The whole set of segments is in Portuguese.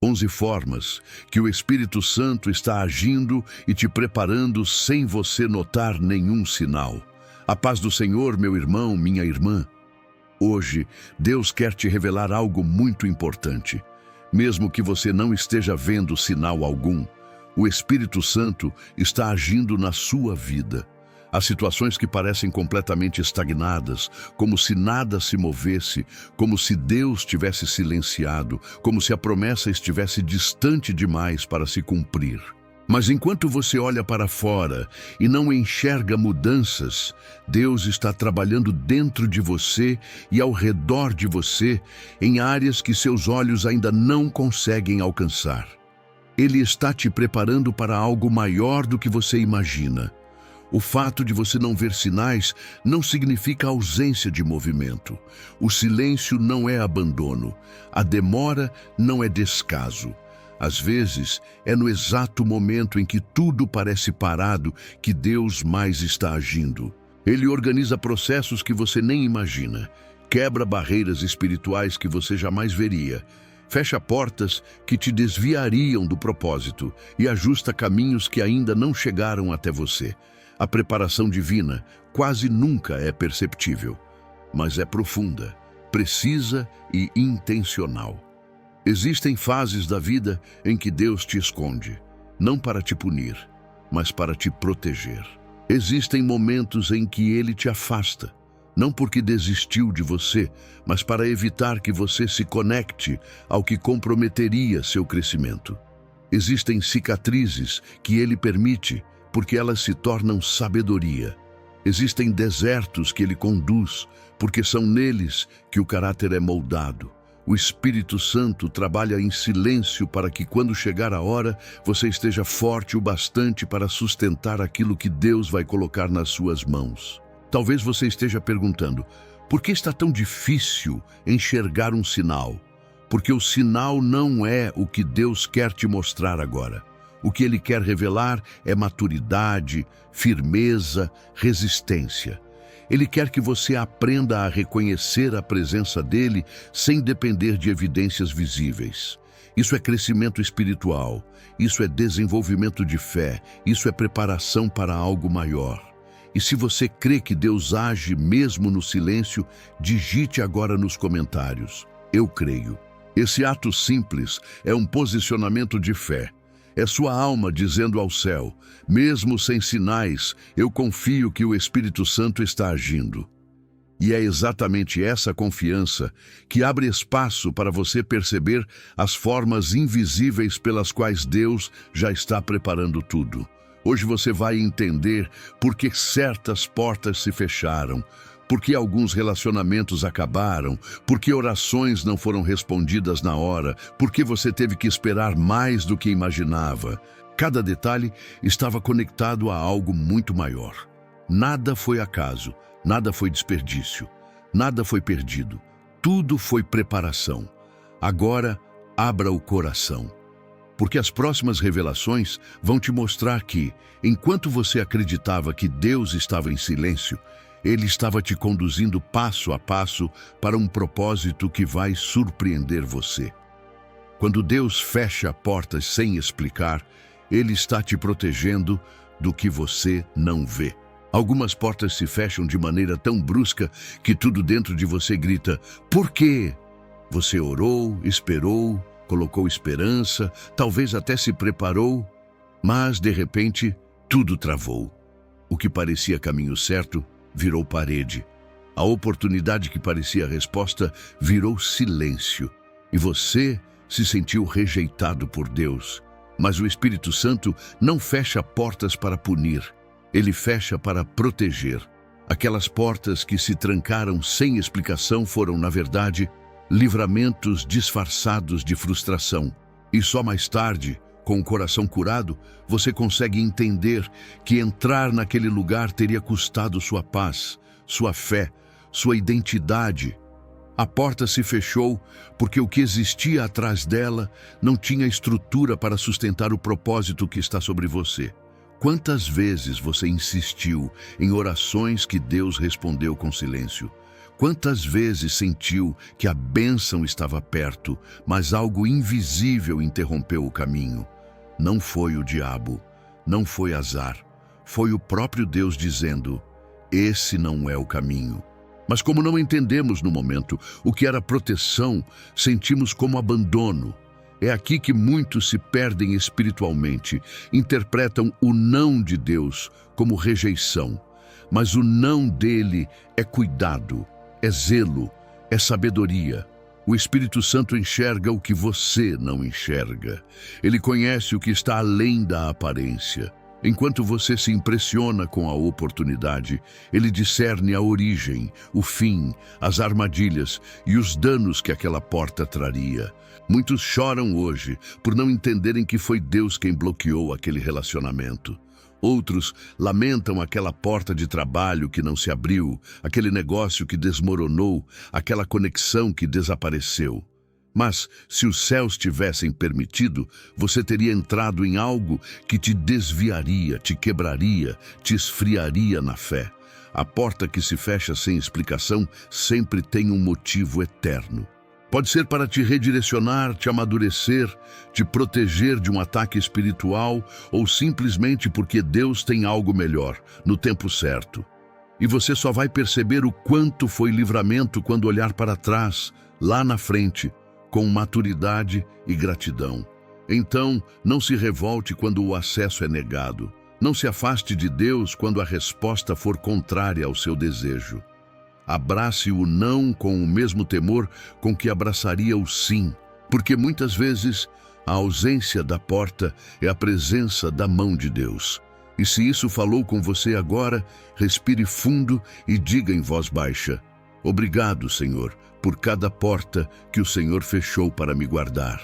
11 formas que o Espírito Santo está agindo e te preparando sem você notar nenhum sinal. A paz do Senhor, meu irmão, minha irmã. Hoje, Deus quer te revelar algo muito importante. Mesmo que você não esteja vendo sinal algum, o Espírito Santo está agindo na sua vida. Há situações que parecem completamente estagnadas, como se nada se movesse, como se Deus tivesse silenciado, como se a promessa estivesse distante demais para se cumprir. Mas enquanto você olha para fora e não enxerga mudanças, Deus está trabalhando dentro de você e ao redor de você, em áreas que seus olhos ainda não conseguem alcançar. Ele está te preparando para algo maior do que você imagina. O fato de você não ver sinais não significa ausência de movimento. O silêncio não é abandono. A demora não é descaso. Às vezes, é no exato momento em que tudo parece parado que Deus mais está agindo. Ele organiza processos que você nem imagina, quebra barreiras espirituais que você jamais veria, fecha portas que te desviariam do propósito e ajusta caminhos que ainda não chegaram até você. A preparação divina quase nunca é perceptível, mas é profunda, precisa e intencional. Existem fases da vida em que Deus te esconde, não para te punir, mas para te proteger. Existem momentos em que Ele te afasta, não porque desistiu de você, mas para evitar que você se conecte ao que comprometeria seu crescimento. Existem cicatrizes que Ele permite, porque elas se tornam sabedoria. Existem desertos que Ele conduz, porque são neles que o caráter é moldado. O Espírito Santo trabalha em silêncio para que, quando chegar a hora, você esteja forte o bastante para sustentar aquilo que Deus vai colocar nas suas mãos. Talvez você esteja perguntando, por que está tão difícil enxergar um sinal? Porque o sinal não é o que Deus quer te mostrar agora. O que Ele quer revelar é maturidade, firmeza, resistência. Ele quer que você aprenda a reconhecer a presença dEle sem depender de evidências visíveis. Isso é crescimento espiritual, isso é desenvolvimento de fé, isso é preparação para algo maior. E se você crê que Deus age mesmo no silêncio, digite agora nos comentários: eu creio. Esse ato simples é um posicionamento de fé. É sua alma dizendo ao céu, mesmo sem sinais, eu confio que o Espírito Santo está agindo. E é exatamente essa confiança que abre espaço para você perceber as formas invisíveis pelas quais Deus já está preparando tudo. Hoje você vai entender por que certas portas se fecharam, por que alguns relacionamentos acabaram, por que orações não foram respondidas na hora, por que você teve que esperar mais do que imaginava. Cada detalhe estava conectado a algo muito maior. Nada foi acaso, nada foi desperdício, nada foi perdido. Tudo foi preparação. Agora, abra o coração. Porque as próximas revelações vão te mostrar que, enquanto você acreditava que Deus estava em silêncio, Ele estava te conduzindo passo a passo para um propósito que vai surpreender você. Quando Deus fecha portas sem explicar, Ele está te protegendo do que você não vê. Algumas portas se fecham de maneira tão brusca que tudo dentro de você grita, por quê? Você orou, esperou, colocou esperança, talvez até se preparou, mas, de repente, tudo travou. O que parecia caminho certo virou parede. A oportunidade que parecia a resposta virou silêncio. E você se sentiu rejeitado por Deus. Mas o Espírito Santo não fecha portas para punir. Ele fecha para proteger. Aquelas portas que se trancaram sem explicação foram, na verdade, livramentos disfarçados de frustração. E só mais tarde, com o coração curado, você consegue entender que entrar naquele lugar teria custado sua paz, sua fé, sua identidade. A porta se fechou porque o que existia atrás dela não tinha estrutura para sustentar o propósito que está sobre você. Quantas vezes você insistiu em orações que Deus respondeu com silêncio? Quantas vezes sentiu que a bênção estava perto, mas algo invisível interrompeu o caminho? Não foi o diabo, não foi azar, foi o próprio Deus dizendo: esse não é o caminho. Mas como não entendemos no momento o que era proteção, sentimos como abandono. É aqui que muitos se perdem espiritualmente, interpretam o não de Deus como rejeição. Mas o não dele é cuidado, é zelo, é sabedoria. O Espírito Santo enxerga o que você não enxerga. Ele conhece o que está além da aparência. Enquanto você se impressiona com a oportunidade, ele discerne a origem, o fim, as armadilhas e os danos que aquela porta traria. Muitos choram hoje por não entenderem que foi Deus quem bloqueou aquele relacionamento. Outros lamentam aquela porta de trabalho que não se abriu, aquele negócio que desmoronou, aquela conexão que desapareceu. Mas, se os céus tivessem permitido, você teria entrado em algo que te desviaria, te quebraria, te esfriaria na fé. A porta que se fecha sem explicação sempre tem um motivo eterno. Pode ser para te redirecionar, te amadurecer, te proteger de um ataque espiritual ou simplesmente porque Deus tem algo melhor, no tempo certo. E você só vai perceber o quanto foi livramento quando olhar para trás, lá na frente, com maturidade e gratidão. Então, não se revolte quando o acesso é negado. Não se afaste de Deus quando a resposta for contrária ao seu desejo. Abrace o não com o mesmo temor com que abraçaria o sim, porque muitas vezes a ausência da porta é a presença da mão de Deus. E se isso falou com você agora, respire fundo e diga em voz baixa: obrigado, Senhor, por cada porta que o Senhor fechou para me guardar.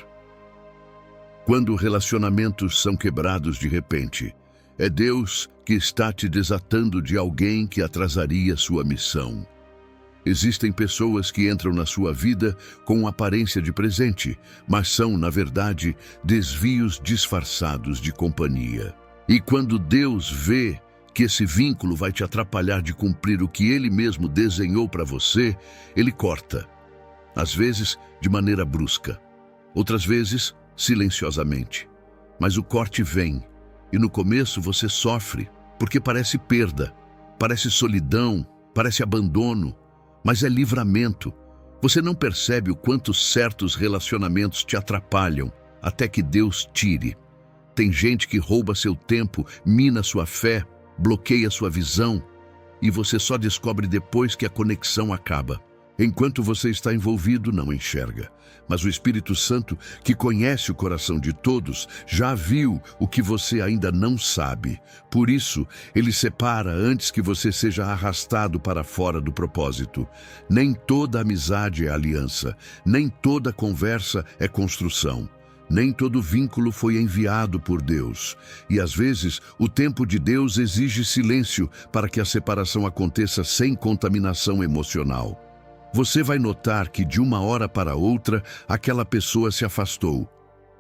Quando relacionamentos são quebrados de repente, é Deus que está te desatando de alguém que atrasaria sua missão. Existem pessoas que entram na sua vida com aparência de presente, mas são, na verdade, desvios disfarçados de companhia. E quando Deus vê que esse vínculo vai te atrapalhar de cumprir o que Ele mesmo desenhou para você, Ele corta. Às vezes, de maneira brusca. Outras vezes, silenciosamente. Mas o corte vem, e no começo você sofre, porque parece perda, parece solidão, parece abandono. Mas é livramento. Você não percebe o quanto certos relacionamentos te atrapalham, até que Deus tire. Tem gente que rouba seu tempo, mina sua fé, bloqueia sua visão, e você só descobre depois que a conexão acaba. Enquanto você está envolvido, não enxerga. Mas o Espírito Santo, que conhece o coração de todos, já viu o que você ainda não sabe. Por isso, Ele separa antes que você seja arrastado para fora do propósito. Nem toda amizade é aliança, nem toda conversa é construção. Nem todo vínculo foi enviado por Deus. E às vezes, o tempo de Deus exige silêncio para que a separação aconteça sem contaminação emocional. Você vai notar que de uma hora para outra, aquela pessoa se afastou,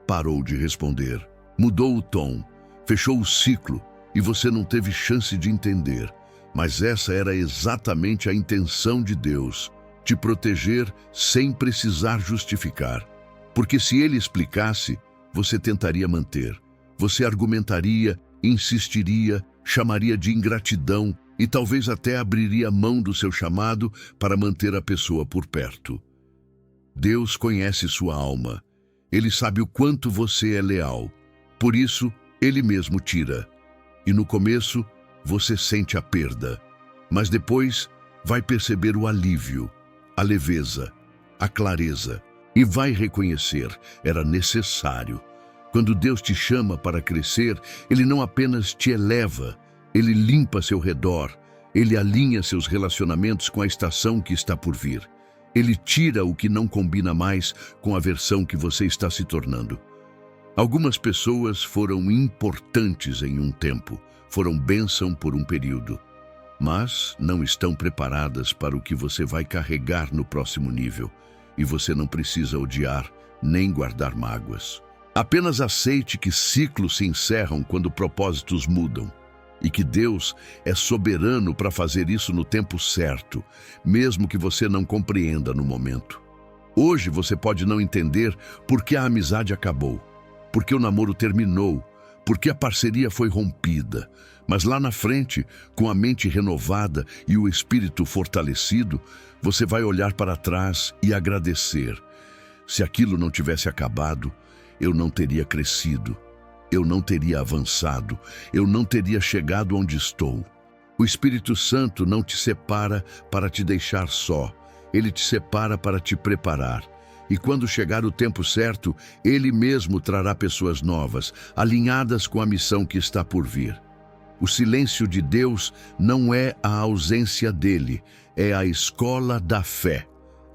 parou de responder, mudou o tom, fechou o ciclo e você não teve chance de entender. Mas essa era exatamente a intenção de Deus, te proteger sem precisar justificar. Porque se Ele explicasse, você tentaria manter. Você argumentaria, insistiria, chamaria de ingratidão, e talvez até abriria mão do seu chamado para manter a pessoa por perto. Deus conhece sua alma. Ele sabe o quanto você é leal. Por isso, Ele mesmo tira. E no começo, você sente a perda. Mas depois, vai perceber o alívio, a leveza, a clareza. E vai reconhecer, era necessário. Quando Deus te chama para crescer, Ele não apenas te eleva, Ele limpa seu redor, Ele alinha seus relacionamentos com a estação que está por vir. Ele tira o que não combina mais com a versão que você está se tornando. Algumas pessoas foram importantes em um tempo, foram bênção por um período, mas não estão preparadas para o que você vai carregar no próximo nível. E você não precisa odiar nem guardar mágoas. Apenas aceite que ciclos se encerram quando propósitos mudam. e que Deus é soberano para fazer isso no tempo certo, mesmo que você não compreenda no momento. Hoje você pode não entender por que a amizade acabou, porque o namoro terminou, porque a parceria foi rompida, mas lá na frente, com a mente renovada e o espírito fortalecido, você vai olhar para trás e agradecer. Se aquilo não tivesse acabado, eu não teria crescido. Eu não teria avançado, eu não teria chegado onde estou. O Espírito Santo não te separa para te deixar só, ele te separa para te preparar. E quando chegar o tempo certo, ele mesmo trará pessoas novas, alinhadas com a missão que está por vir. O silêncio de Deus não é a ausência dele, é a escola da fé.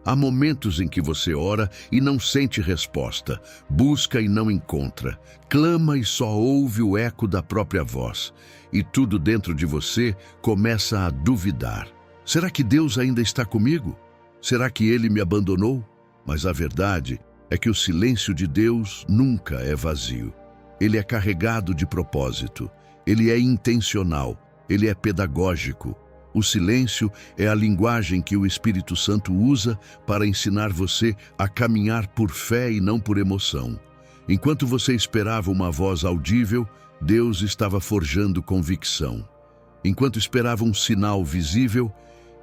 Há momentos em que você ora e não sente resposta, busca e não encontra, clama e só ouve o eco da própria voz. E tudo dentro de você começa a duvidar. Será que Deus ainda está comigo? Será que Ele me abandonou? Mas a verdade é que o silêncio de Deus nunca é vazio. Ele é carregado de propósito, ele é intencional, ele é pedagógico. O silêncio é a linguagem que o Espírito Santo usa para ensinar você a caminhar por fé e não por emoção. Enquanto você esperava uma voz audível, Deus estava forjando convicção. Enquanto esperava um sinal visível,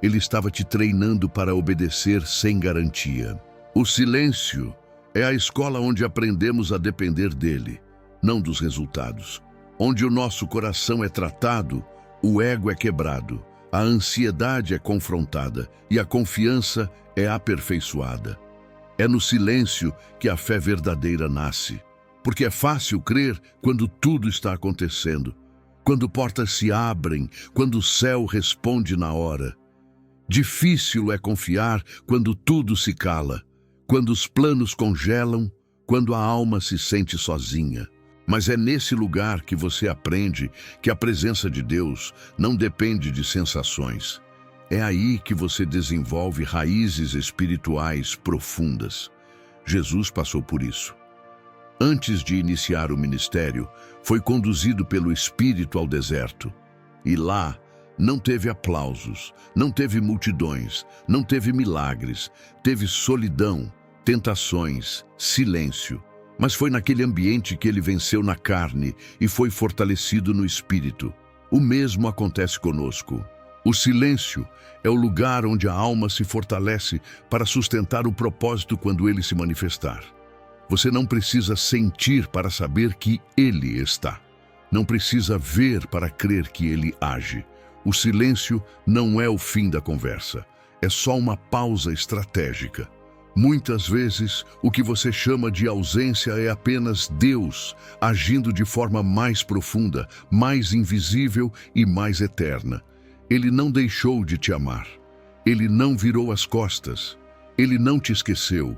Ele estava te treinando para obedecer sem garantia. O silêncio é a escola onde aprendemos a depender dele, não dos resultados. Onde o nosso coração é tratado, o ego é quebrado. A ansiedade é confrontada e a confiança é aperfeiçoada. É no silêncio que a fé verdadeira nasce, porque é fácil crer quando tudo está acontecendo, quando portas se abrem, quando o céu responde na hora. Difícil é confiar quando tudo se cala, quando os planos congelam, quando a alma se sente sozinha. Mas é nesse lugar que você aprende que a presença de Deus não depende de sensações. É aí que você desenvolve raízes espirituais profundas. Jesus passou por isso. Antes de iniciar o ministério, foi conduzido pelo Espírito ao deserto. E lá não teve aplausos, não teve multidões, não teve milagres, teve solidão, tentações, silêncio. Mas foi naquele ambiente que ele venceu na carne e foi fortalecido no espírito. O mesmo acontece conosco. O silêncio é o lugar onde a alma se fortalece para sustentar o propósito quando ele se manifestar. Você não precisa sentir para saber que ele está. Não precisa ver para crer que ele age. O silêncio não é o fim da conversa. É só uma pausa estratégica. Muitas vezes, o que você chama de ausência é apenas Deus agindo de forma mais profunda, mais invisível e mais eterna. Ele não deixou de te amar. Ele não virou as costas. Ele não te esqueceu.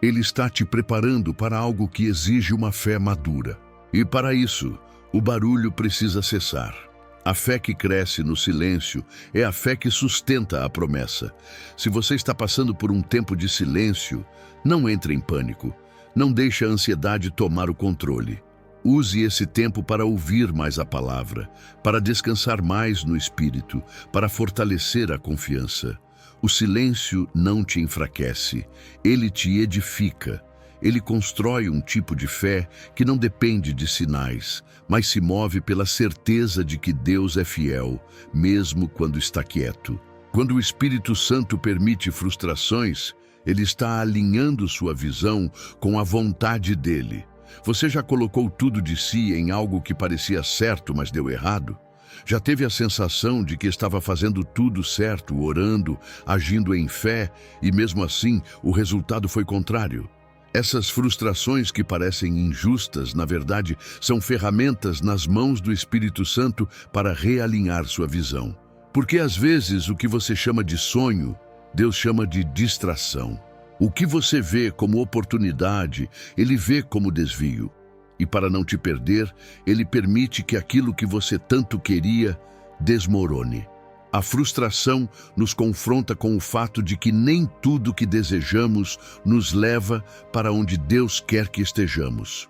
Ele está te preparando para algo que exige uma fé madura. E para isso, o barulho precisa cessar. A fé que cresce no silêncio é a fé que sustenta a promessa. Se você está passando por um tempo de silêncio, não entre em pânico. Não deixe a ansiedade tomar o controle. Use esse tempo para ouvir mais a palavra, para descansar mais no espírito, para fortalecer a confiança. O silêncio não te enfraquece, ele te edifica. Ele constrói um tipo de fé que não depende de sinais, mas se move pela certeza de que Deus é fiel, mesmo quando está quieto. Quando o Espírito Santo permite frustrações, ele está alinhando sua visão com a vontade dele. Você já colocou tudo de si em algo que parecia certo, mas deu errado? Já teve a sensação de que estava fazendo tudo certo, orando, agindo em fé, e mesmo assim o resultado foi contrário? Essas frustrações que parecem injustas, na verdade, são ferramentas nas mãos do Espírito Santo para realinhar sua visão. Porque às vezes o que você chama de sonho, Deus chama de distração. O que você vê como oportunidade, Ele vê como desvio. E para não te perder, Ele permite que aquilo que você tanto queria desmorone. A frustração nos confronta com o fato de que nem tudo que desejamos nos leva para onde Deus quer que estejamos.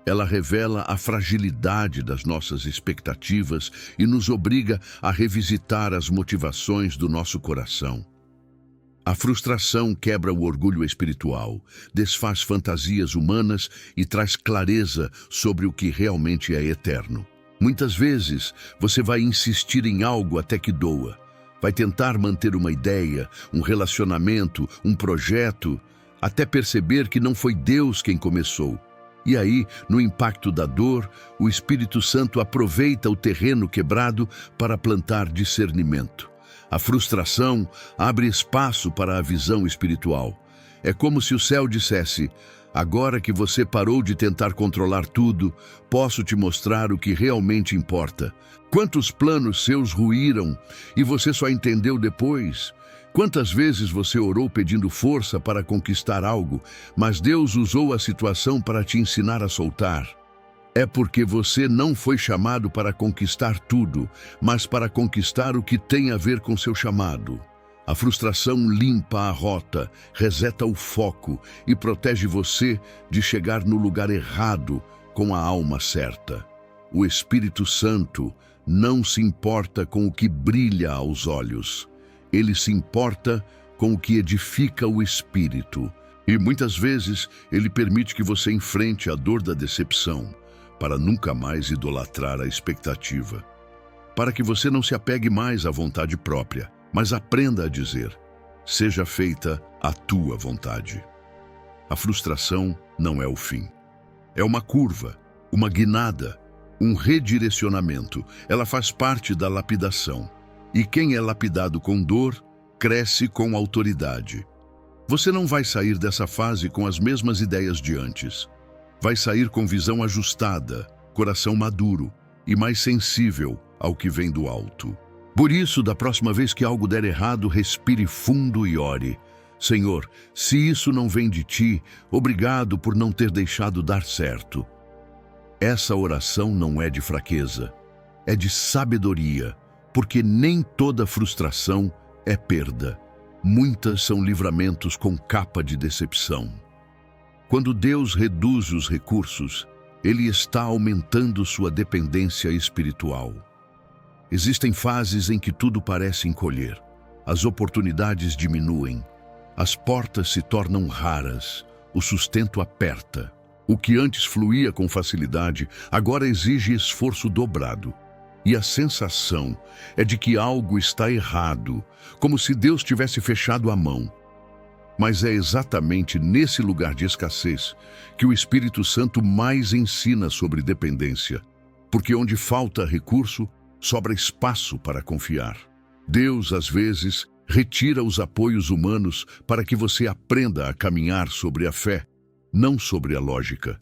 Ela revela a fragilidade das nossas expectativas e nos obriga a revisitar as motivações do nosso coração. A frustração quebra o orgulho espiritual, desfaz fantasias humanas e traz clareza sobre o que realmente é eterno. Muitas vezes, você vai insistir em algo até que doa. Vai tentar manter uma ideia, um relacionamento, um projeto, até perceber que não foi Deus quem começou. E aí, no impacto da dor, o Espírito Santo aproveita o terreno quebrado para plantar discernimento. A frustração abre espaço para a visão espiritual. É como se o céu dissesse: agora que você parou de tentar controlar tudo, posso te mostrar o que realmente importa. Quantos planos seus ruíram e você só entendeu depois? Quantas vezes você orou pedindo força para conquistar algo, mas Deus usou a situação para te ensinar a soltar? É porque você não foi chamado para conquistar tudo, mas para conquistar o que tem a ver com seu chamado. A frustração limpa a rota, reseta o foco e protege você de chegar no lugar errado com a alma certa. O Espírito Santo não se importa com o que brilha aos olhos. Ele se importa com o que edifica o espírito. E muitas vezes ele permite que você enfrente a dor da decepção, para nunca mais idolatrar a expectativa. Para que você não se apegue mais à vontade própria, mas aprenda a dizer: seja feita a tua vontade. A frustração não é o fim. É uma curva, uma guinada, um redirecionamento. Ela faz parte da lapidação. E quem é lapidado com dor, cresce com autoridade. Você não vai sair dessa fase com as mesmas ideias de antes. Vai sair com visão ajustada, coração maduro e mais sensível ao que vem do alto. Por isso, da próxima vez que algo der errado, respire fundo e ore: Senhor, se isso não vem de ti, obrigado por não ter deixado dar certo. Essa oração não é de fraqueza, é de sabedoria, porque nem toda frustração é perda. Muitas são livramentos com capa de decepção. Quando Deus reduz os recursos, Ele está aumentando sua dependência espiritual. Existem fases em que tudo parece encolher. As oportunidades diminuem, as portas se tornam raras, o sustento aperta. O que antes fluía com facilidade, agora exige esforço dobrado. E a sensação é de que algo está errado, como se Deus tivesse fechado a mão. Mas é exatamente nesse lugar de escassez que o Espírito Santo mais ensina sobre dependência, porque onde falta recurso, sobra espaço para confiar. Deus, às vezes, retira os apoios humanos para que você aprenda a caminhar sobre a fé, não sobre a lógica.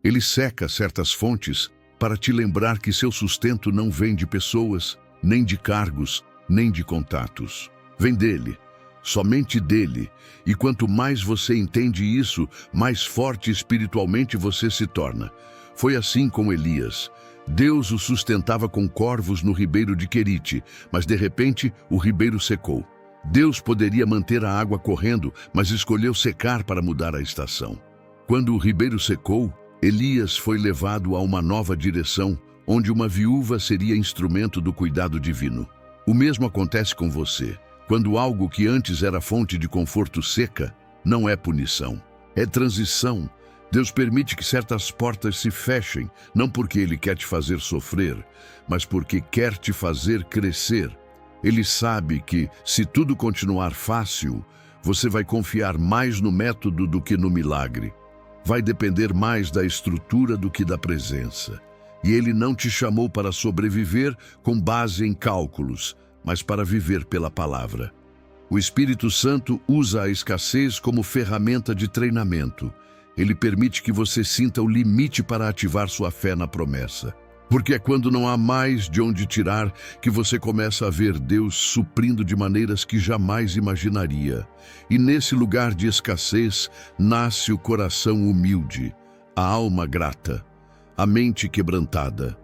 Ele seca certas fontes para te lembrar que seu sustento não vem de pessoas, nem de cargos, nem de contatos. Vem dele, somente dele, e quanto mais você entende isso, mais forte espiritualmente você se torna. Foi assim com Elias. Deus o sustentava com corvos no ribeiro de Querite, mas de repente o ribeiro secou. Deus poderia manter a água correndo, mas escolheu secar para mudar a estação. Quando o ribeiro secou, Elias foi levado a uma nova direção, onde uma viúva seria instrumento do cuidado divino. O mesmo acontece com você. Quando algo que antes era fonte de conforto seca, não é punição, é transição. Deus permite que certas portas se fechem, não porque Ele quer te fazer sofrer, mas porque quer te fazer crescer. Ele sabe que, se tudo continuar fácil, você vai confiar mais no método do que no milagre. Vai depender mais da estrutura do que da presença. E Ele não te chamou para sobreviver com base em cálculos, mas para viver pela palavra. O Espírito Santo usa a escassez como ferramenta de treinamento. Ele permite que você sinta o limite para ativar sua fé na promessa. Porque é quando não há mais de onde tirar que você começa a ver Deus suprindo de maneiras que jamais imaginaria. E nesse lugar de escassez nasce o coração humilde, a alma grata, a mente quebrantada.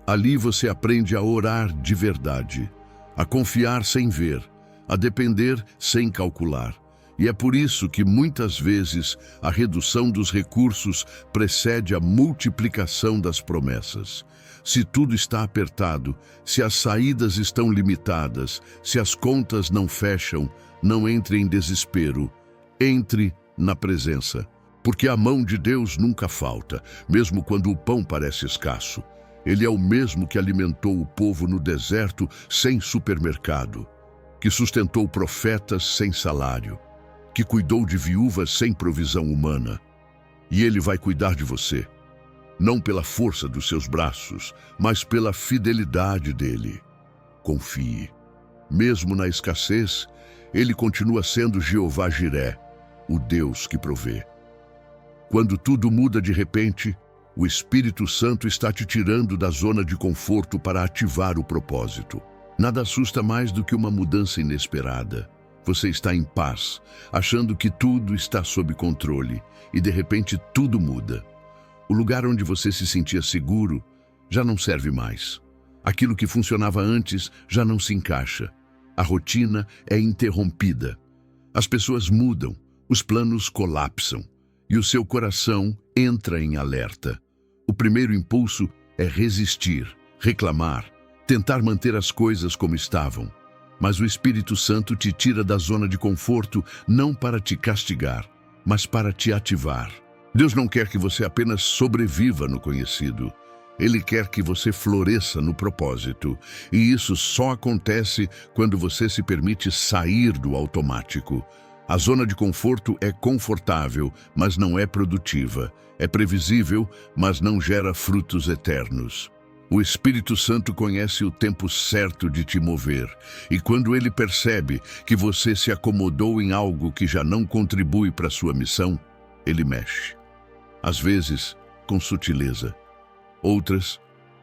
Ali você aprende a orar de verdade, a confiar sem ver, a depender sem calcular. E é por isso que muitas vezes a redução dos recursos precede a multiplicação das promessas. Se tudo está apertado, se as saídas estão limitadas, se as contas não fecham, não entre em desespero. Entre na presença, porque a mão de Deus nunca falta, mesmo quando o pão parece escasso. Ele é o mesmo que alimentou o povo no deserto sem supermercado, que sustentou profetas sem salário, que cuidou de viúvas sem provisão humana. E Ele vai cuidar de você, não pela força dos seus braços, mas pela fidelidade dEle. Confie. Mesmo na escassez, Ele continua sendo Jeová Jiré, o Deus que provê. Quando tudo muda de repente, o Espírito Santo está te tirando da zona de conforto para ativar o propósito. Nada assusta mais do que uma mudança inesperada. Você está em paz, achando que tudo está sob controle, e de repente tudo muda. O lugar onde você se sentia seguro já não serve mais. Aquilo que funcionava antes já não se encaixa. A rotina é interrompida. As pessoas mudam, os planos colapsam, e o seu coração entra em alerta. O primeiro impulso é resistir, reclamar, tentar manter as coisas como estavam. Mas o Espírito Santo te tira da zona de conforto não para te castigar, mas para te ativar. Deus não quer que você apenas sobreviva no conhecido. Ele quer que você floresça no propósito. E isso só acontece quando você se permite sair do automático. A zona de conforto é confortável, mas não é produtiva. É previsível, mas não gera frutos eternos. O Espírito Santo conhece o tempo certo de te mover, e quando ele percebe que você se acomodou em algo que já não contribui para a sua missão, ele mexe. Às vezes, com sutileza. Outras,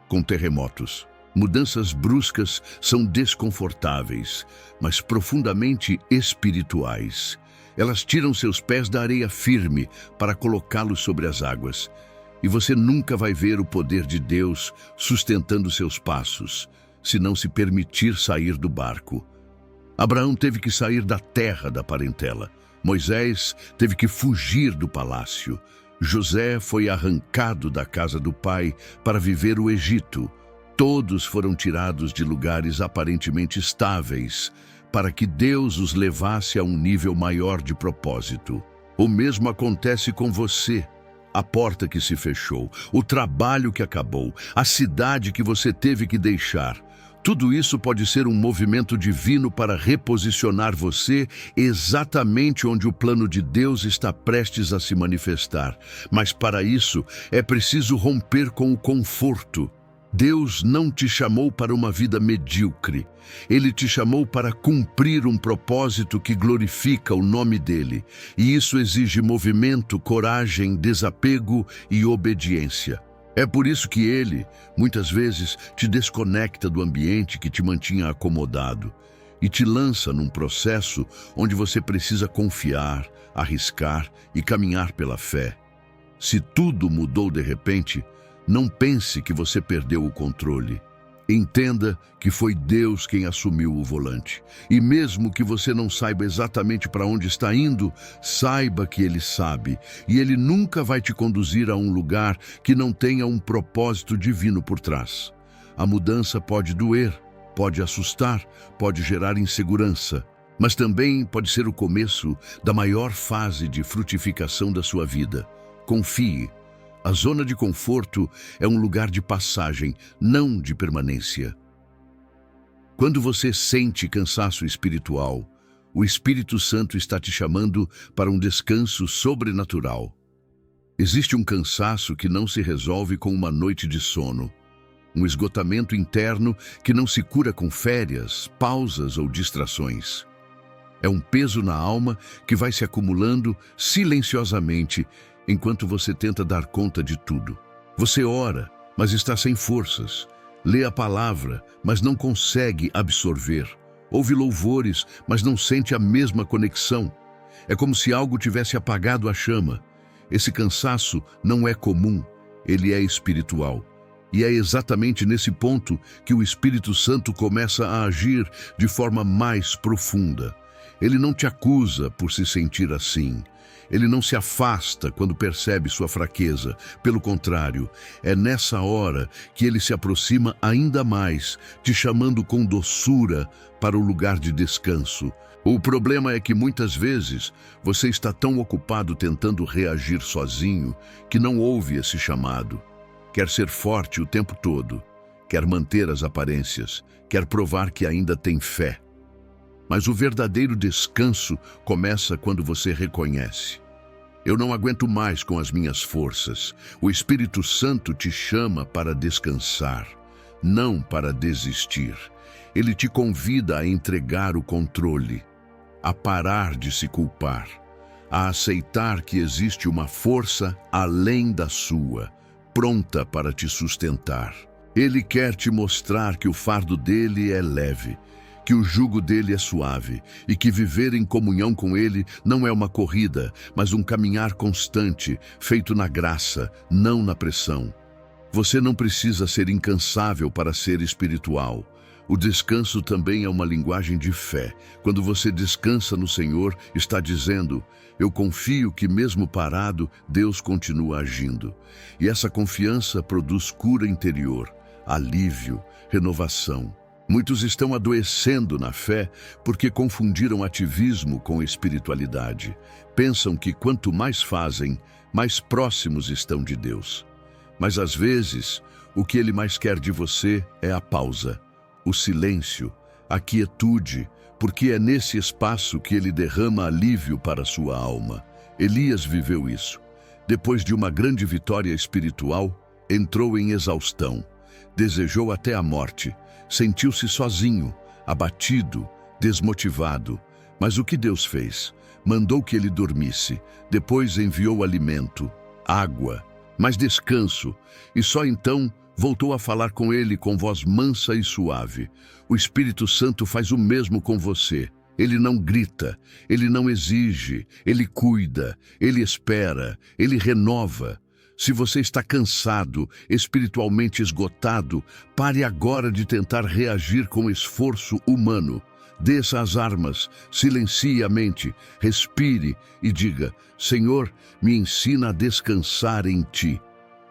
com terremotos. Mudanças bruscas são desconfortáveis, mas profundamente espirituais. Elas tiram seus pés da areia firme para colocá-los sobre as águas. E você nunca vai ver o poder de Deus sustentando seus passos, se não se permitir sair do barco. Abraão teve que sair da terra da parentela. Moisés teve que fugir do palácio. José foi arrancado da casa do pai para viver o Egito. Todos foram tirados de lugares aparentemente estáveis, para que Deus os levasse a um nível maior de propósito. O mesmo acontece com você. A porta que se fechou, o trabalho que acabou, a cidade que você teve que deixar. Tudo isso pode ser um movimento divino para reposicionar você exatamente onde o plano de Deus está prestes a se manifestar. Mas para isso é preciso romper com o conforto. Deus não te chamou para uma vida medíocre. Ele te chamou para cumprir um propósito que glorifica o nome dele. E isso exige movimento, coragem, desapego e obediência. É por isso que ele, muitas vezes, te desconecta do ambiente que te mantinha acomodado e te lança num processo onde você precisa confiar, arriscar e caminhar pela fé. Se tudo mudou de repente, não pense que você perdeu o controle. Entenda que foi Deus quem assumiu o volante. E mesmo que você não saiba exatamente para onde está indo, saiba que Ele sabe. E Ele nunca vai te conduzir a um lugar que não tenha um propósito divino por trás. A mudança pode doer, pode assustar, pode gerar insegurança, mas também pode ser o começo da maior fase de frutificação da sua vida. Confie. A zona de conforto é um lugar de passagem, não de permanência. Quando você sente cansaço espiritual, o Espírito Santo está te chamando para um descanso sobrenatural. Existe um cansaço que não se resolve com uma noite de sono, um esgotamento interno que não se cura com férias, pausas ou distrações. É um peso na alma que vai se acumulando silenciosamente enquanto você tenta dar conta de tudo. Você ora, mas está sem forças. Lê a palavra, mas não consegue absorver. Ouve louvores, mas não sente a mesma conexão. É como se algo tivesse apagado a chama. Esse cansaço não é comum, ele é espiritual. E é exatamente nesse ponto que o Espírito Santo começa a agir de forma mais profunda. Ele não te acusa por se sentir assim. Ele não se afasta quando percebe sua fraqueza. Pelo contrário, é nessa hora que ele se aproxima ainda mais, te chamando com doçura para o lugar de descanso. O problema é que muitas vezes você está tão ocupado tentando reagir sozinho que não ouve esse chamado. Quer ser forte o tempo todo, quer manter as aparências, quer provar que ainda tem fé. Mas o verdadeiro descanso começa quando você reconhece: eu não aguento mais com as minhas forças. O Espírito Santo te chama para descansar, não para desistir. Ele te convida a entregar o controle, a parar de se culpar, a aceitar que existe uma força além da sua, pronta para te sustentar. Ele quer te mostrar que o fardo dele é leve, que o jugo dele é suave e que viver em comunhão com ele não é uma corrida, mas um caminhar constante, feito na graça, não na pressão. Você não precisa ser incansável para ser espiritual. O descanso também é uma linguagem de fé. Quando você descansa no Senhor, está dizendo: eu confio que mesmo parado, Deus continua agindo. E essa confiança produz cura interior, alívio, renovação. Muitos estão adoecendo na fé porque confundiram ativismo com espiritualidade. Pensam que quanto mais fazem, mais próximos estão de Deus. Mas às vezes, o que Ele mais quer de você é a pausa, o silêncio, a quietude, porque é nesse espaço que Ele derrama alívio para a sua alma. Elias viveu isso. Depois de uma grande vitória espiritual, entrou em exaustão, desejou até a morte, sentiu-se sozinho, abatido, desmotivado. Mas o que Deus fez? Mandou que ele dormisse, depois enviou alimento, água, mas descanso, e só então voltou a falar com ele com voz mansa e suave. O Espírito Santo faz o mesmo com você. Ele não grita, ele não exige, ele cuida, ele espera, ele renova. Se você está cansado, espiritualmente esgotado, pare agora de tentar reagir com esforço humano. Desça as armas, silencie a mente, respire e diga: Senhor, me ensina a descansar em Ti.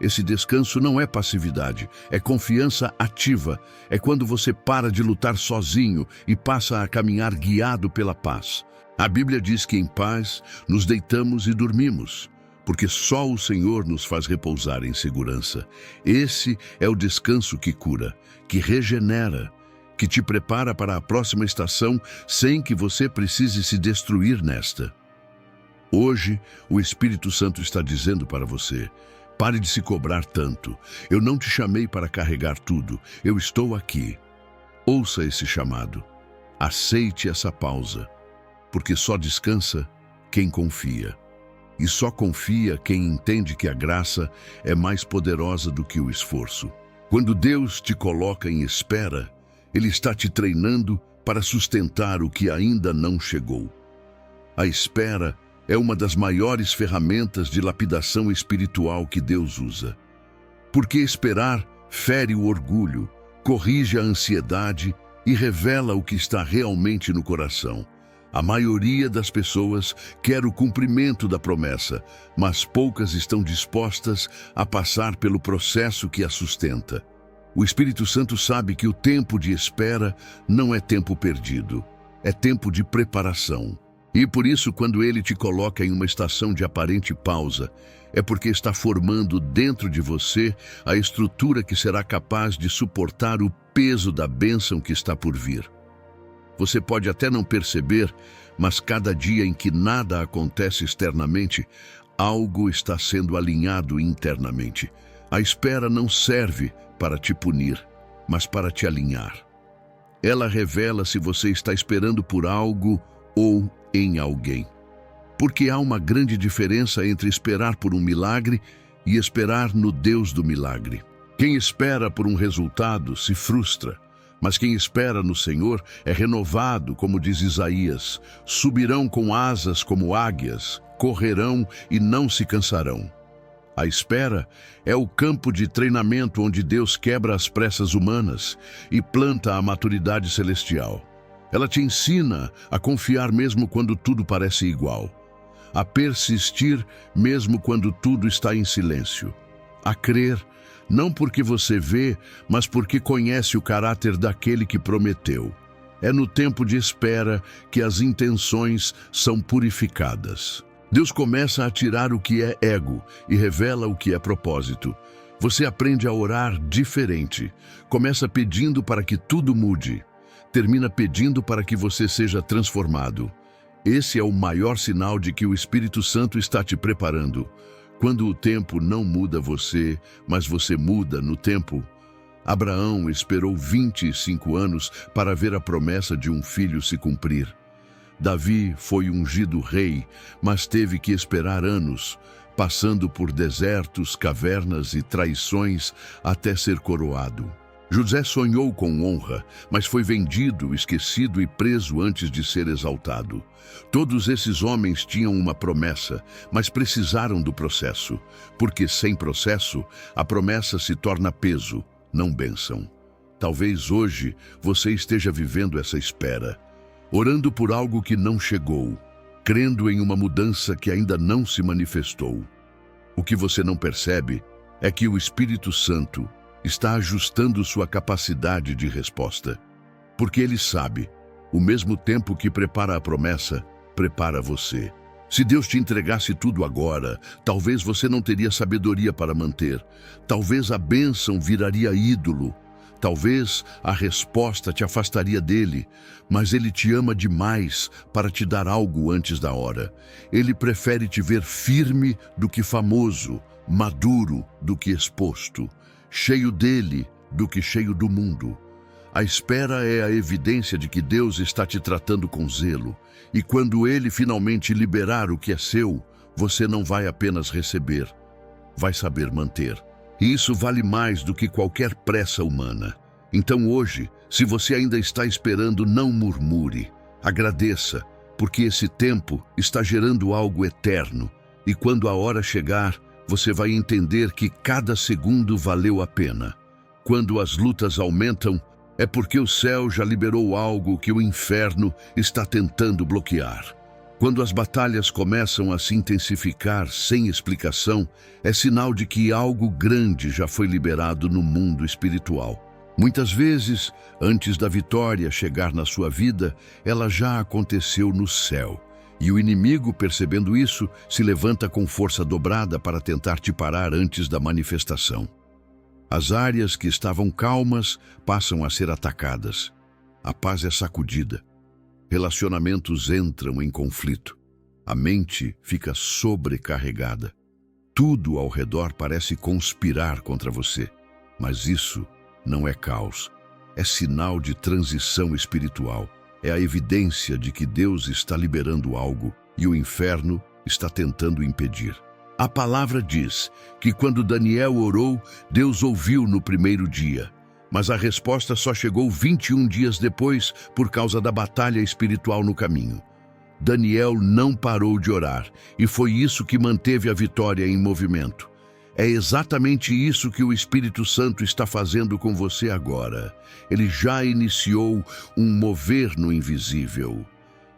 Esse descanso não é passividade, é confiança ativa. É quando você para de lutar sozinho e passa a caminhar guiado pela paz. A Bíblia diz que em paz nos deitamos e dormimos, porque só o Senhor nos faz repousar em segurança. Esse é o descanso que cura, que regenera, que te prepara para a próxima estação sem que você precise se destruir nesta. Hoje, o Espírito Santo está dizendo para você: pare de se cobrar tanto. Eu não te chamei para carregar tudo. Eu estou aqui. Ouça esse chamado. Aceite essa pausa, porque só descansa quem confia. E só confia quem entende que a graça é mais poderosa do que o esforço. Quando Deus te coloca em espera, Ele está te treinando para sustentar o que ainda não chegou. A espera é uma das maiores ferramentas de lapidação espiritual que Deus usa. Porque esperar fere o orgulho, corrige a ansiedade e revela o que está realmente no coração. A maioria das pessoas quer o cumprimento da promessa, mas poucas estão dispostas a passar pelo processo que a sustenta. O Espírito Santo sabe que o tempo de espera não é tempo perdido, é tempo de preparação. E por isso, quando Ele te coloca em uma estação de aparente pausa, é porque está formando dentro de você a estrutura que será capaz de suportar o peso da bênção que está por vir. Você pode até não perceber, mas cada dia em que nada acontece externamente, algo está sendo alinhado internamente. A espera não serve para te punir, mas para te alinhar. Ela revela se você está esperando por algo ou em alguém. Porque há uma grande diferença entre esperar por um milagre e esperar no Deus do milagre. Quem espera por um resultado se frustra, mas quem espera no Senhor é renovado, como diz Isaías: subirão com asas como águias, correrão e não se cansarão. A espera é o campo de treinamento onde Deus quebra as pressas humanas e planta a maturidade celestial. Ela te ensina a confiar mesmo quando tudo parece igual, a persistir mesmo quando tudo está em silêncio, a crer, não porque você vê, mas porque conhece o caráter daquele que prometeu. É no tempo de espera que as intenções são purificadas. Deus começa a tirar o que é ego e revela o que é propósito. Você aprende a orar diferente. Começa pedindo para que tudo mude. Termina pedindo para que você seja transformado. Esse é o maior sinal de que o Espírito Santo está te preparando. Quando o tempo não muda você, mas você muda no tempo. Abraão esperou 25 anos para ver a promessa de um filho se cumprir. Davi foi ungido rei, mas teve que esperar anos, passando por desertos, cavernas e traições até ser coroado. José sonhou com honra, mas foi vendido, esquecido e preso antes de ser exaltado. Todos esses homens tinham uma promessa, mas precisaram do processo, porque sem processo, a promessa se torna peso, não bênção. Talvez hoje você esteja vivendo essa espera, orando por algo que não chegou, crendo em uma mudança que ainda não se manifestou. O que você não percebe é que o Espírito Santo está ajustando sua capacidade de resposta, porque ele sabe, o mesmo tempo que prepara a promessa, prepara você. Se Deus te entregasse tudo agora, talvez você não teria sabedoria para manter, talvez a bênção viraria ídolo, talvez a resposta te afastaria dele, mas ele te ama demais para te dar algo antes da hora. Ele prefere te ver firme do que famoso, maduro do que exposto, cheio dele do que cheio do mundo. A espera é a evidência de que Deus está te tratando com zelo, e quando ele finalmente liberar o que é seu, você não vai apenas receber, vai saber manter. E isso vale mais do que qualquer pressa humana. Então hoje, se você ainda está esperando, não murmure, agradeça, porque esse tempo está gerando algo eterno, e quando a hora chegar, você vai entender que cada segundo valeu a pena. Quando as lutas aumentam, é porque o céu já liberou algo que o inferno está tentando bloquear. Quando as batalhas começam a se intensificar sem explicação, é sinal de que algo grande já foi liberado no mundo espiritual. Muitas vezes, antes da vitória chegar na sua vida, ela já aconteceu no céu. E o inimigo, percebendo isso, se levanta com força dobrada para tentar te parar antes da manifestação. As áreas que estavam calmas passam a ser atacadas. A paz é sacudida. Relacionamentos entram em conflito. A mente fica sobrecarregada. Tudo ao redor parece conspirar contra você. Mas isso não é caos. É sinal de transição espiritual. É a evidência de que Deus está liberando algo e o inferno está tentando impedir. A palavra diz que quando Daniel orou, Deus ouviu no primeiro dia, mas a resposta só chegou 21 dias depois por causa da batalha espiritual no caminho. Daniel não parou de orar, e foi isso que manteve a vitória em movimento. É exatamente isso que o Espírito Santo está fazendo com você agora. Ele já iniciou um mover no invisível.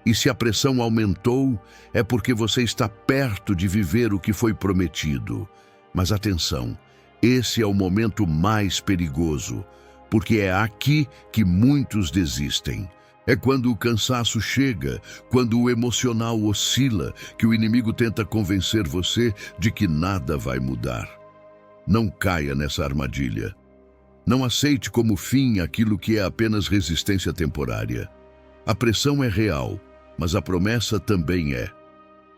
E se a pressão aumentou, é porque você está perto de viver o que foi prometido. Mas atenção, esse é o momento mais perigoso, porque é aqui que muitos desistem. É quando o cansaço chega, quando o emocional oscila, que o inimigo tenta convencer você de que nada vai mudar. Não caia nessa armadilha. Não aceite como fim aquilo que é apenas resistência temporária. A pressão é real, mas a promessa também é.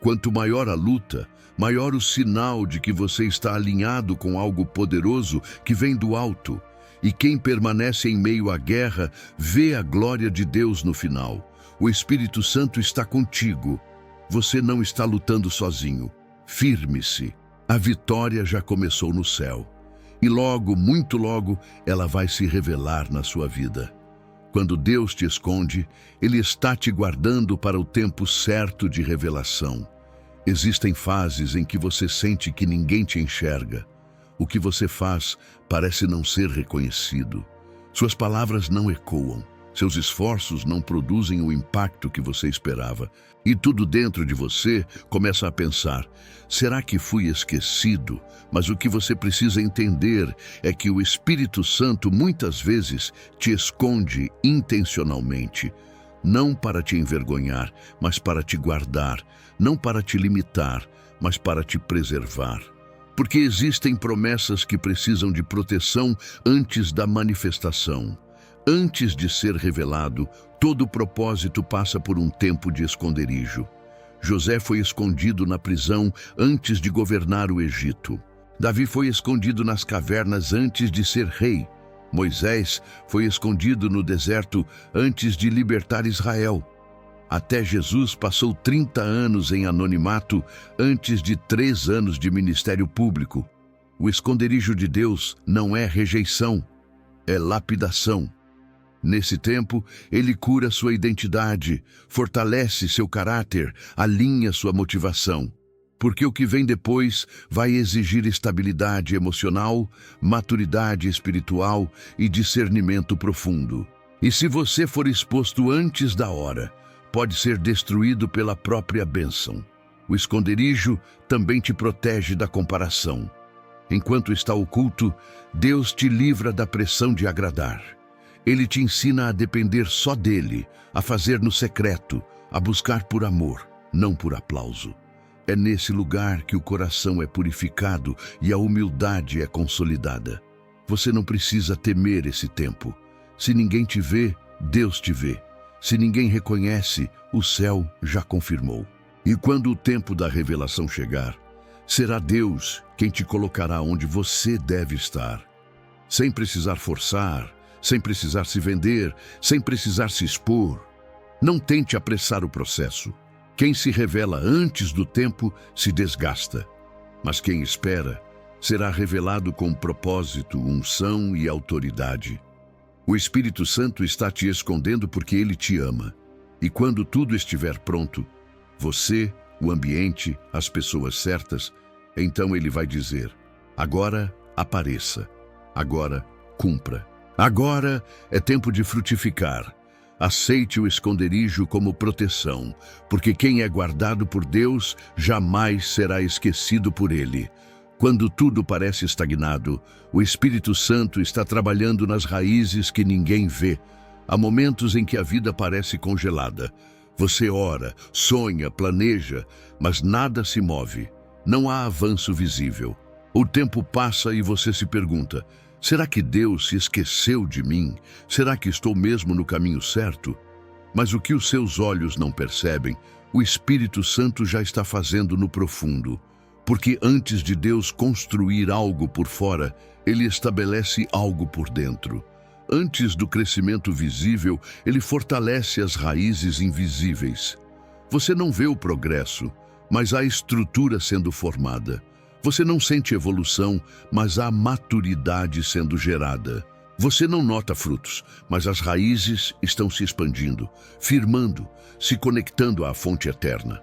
Quanto maior a luta, maior o sinal de que você está alinhado com algo poderoso que vem do alto. E quem permanece em meio à guerra vê a glória de Deus no final. O Espírito Santo está contigo. Você não está lutando sozinho. Firme-se. A vitória já começou no céu. E logo, muito logo, ela vai se revelar na sua vida. Quando Deus te esconde, Ele está te guardando para o tempo certo de revelação. Existem fases em que você sente que ninguém te enxerga. O que você faz parece não ser reconhecido. Suas palavras não ecoam. Seus esforços não produzem o impacto que você esperava. E tudo dentro de você começa a pensar: será que fui esquecido? Mas o que você precisa entender é que o Espírito Santo muitas vezes te esconde intencionalmente. Não para te envergonhar, mas para te guardar. Não para te limitar, mas para te preservar. Porque existem promessas que precisam de proteção antes da manifestação. Antes de ser revelado, todo propósito passa por um tempo de esconderijo. José foi escondido na prisão antes de governar o Egito. Davi foi escondido nas cavernas antes de ser rei. Moisés foi escondido no deserto antes de libertar Israel. Até Jesus passou 30 anos em anonimato antes de 3 anos de ministério público. O esconderijo de Deus não é rejeição, é lapidação. Nesse tempo, ele cura sua identidade, fortalece seu caráter, alinha sua motivação. Porque o que vem depois vai exigir estabilidade emocional, maturidade espiritual e discernimento profundo. E se você for exposto antes da hora, pode ser destruído pela própria bênção. O esconderijo também te protege da comparação. Enquanto está oculto, Deus te livra da pressão de agradar. Ele te ensina a depender só dele, a fazer no secreto, a buscar por amor, não por aplauso. É nesse lugar que o coração é purificado e a humildade é consolidada. Você não precisa temer esse tempo. Se ninguém te vê, Deus te vê. Se ninguém reconhece, o céu já confirmou. E quando o tempo da revelação chegar, será Deus quem te colocará onde você deve estar. Sem precisar forçar, sem precisar se vender, sem precisar se expor. Não tente apressar o processo. Quem se revela antes do tempo se desgasta. Mas quem espera será revelado com propósito, unção e autoridade. O Espírito Santo está te escondendo porque ele te ama. E quando tudo estiver pronto, você, o ambiente, as pessoas certas, então ele vai dizer: agora apareça, agora cumpra. Agora é tempo de frutificar. Aceite o esconderijo como proteção, porque quem é guardado por Deus jamais será esquecido por ele. Quando tudo parece estagnado, o Espírito Santo está trabalhando nas raízes que ninguém vê. Há momentos em que a vida parece congelada. Você ora, sonha, planeja, mas nada se move. Não há avanço visível. O tempo passa e você se pergunta: será que Deus se esqueceu de mim? Será que estou mesmo no caminho certo? Mas o que os seus olhos não percebem, o Espírito Santo já está fazendo no profundo. Porque antes de Deus construir algo por fora, ele estabelece algo por dentro. Antes do crescimento visível, ele fortalece as raízes invisíveis. Você não vê o progresso, mas há estrutura sendo formada. Você não sente evolução, mas há maturidade sendo gerada. Você não nota frutos, mas as raízes estão se expandindo, firmando, se conectando à fonte eterna.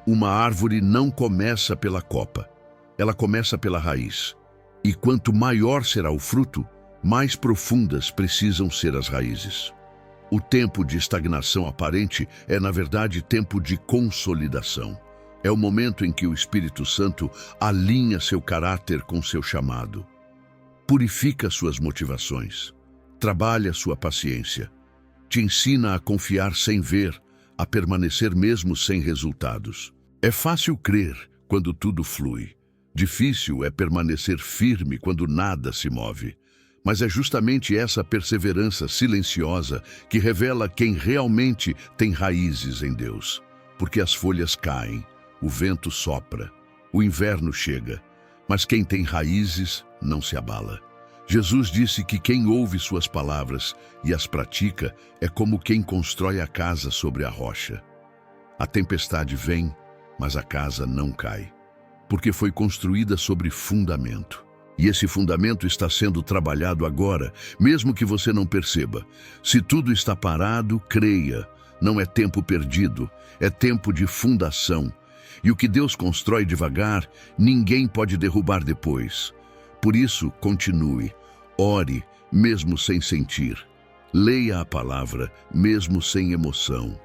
Uma árvore não começa pela copa, ela começa pela raiz. E quanto maior será o fruto, mais profundas precisam ser as raízes. O tempo de estagnação aparente é, na verdade, tempo de consolidação. É o momento em que o Espírito Santo alinha seu caráter com seu chamado. Purifica suas motivações, trabalha sua paciência, te ensina a confiar sem ver, a permanecer mesmo sem resultados. É fácil crer quando tudo flui. Difícil é permanecer firme quando nada se move. Mas é justamente essa perseverança silenciosa que revela quem realmente tem raízes em Deus. Porque as folhas caem, o vento sopra, o inverno chega, mas quem tem raízes não se abala. Jesus disse que quem ouve suas palavras e as pratica é como quem constrói a casa sobre a rocha. A tempestade vem, mas a casa não cai, porque foi construída sobre fundamento. E esse fundamento está sendo trabalhado agora, mesmo que você não perceba. Se tudo está parado, creia. Não é tempo perdido, é tempo de fundação. E o que Deus constrói devagar, ninguém pode derrubar depois. Por isso, continue. Ore, mesmo sem sentir. Leia a palavra, mesmo sem emoção.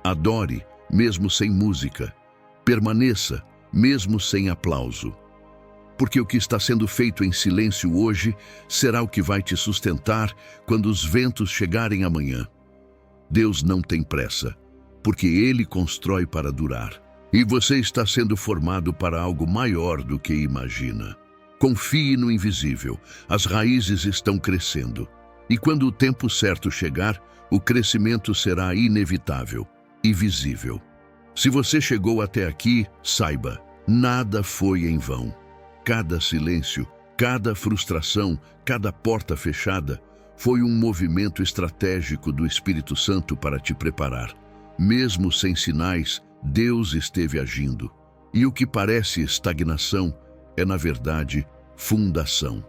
Adore, mesmo sem música. Permaneça, mesmo sem aplauso. Porque o que está sendo feito em silêncio hoje será o que vai te sustentar quando os ventos chegarem amanhã. Deus não tem pressa, porque Ele constrói para durar. E você está sendo formado para algo maior do que imagina. Confie no invisível, as raízes estão crescendo. E quando o tempo certo chegar, o crescimento será inevitável e visível. Se você chegou até aqui, saiba, nada foi em vão. Cada silêncio, cada frustração, cada porta fechada, foi um movimento estratégico do Espírito Santo para te preparar. Mesmo sem sinais, Deus esteve agindo. E o que parece estagnação é, na verdade, fundação.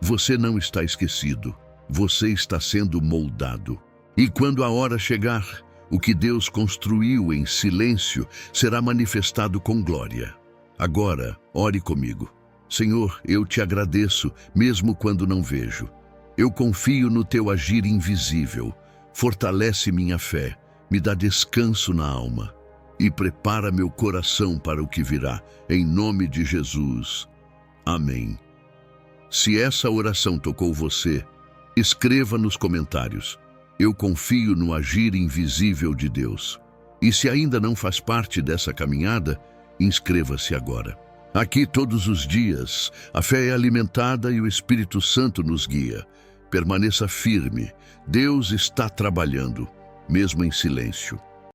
Você não está esquecido, você está sendo moldado. E quando a hora chegar, o que Deus construiu em silêncio será manifestado com glória. Agora, ore comigo. Senhor, eu te agradeço, mesmo quando não vejo. Eu confio no teu agir invisível. Fortalece minha fé, me dá descanso na alma e prepara meu coração para o que virá, em nome de Jesus. Amém. Se essa oração tocou você, escreva nos comentários. Eu confio no agir invisível de Deus. E se ainda não faz parte dessa caminhada, inscreva-se agora. Aqui todos os dias, a fé é alimentada e o Espírito Santo nos guia. Permaneça firme. Deus está trabalhando, mesmo em silêncio.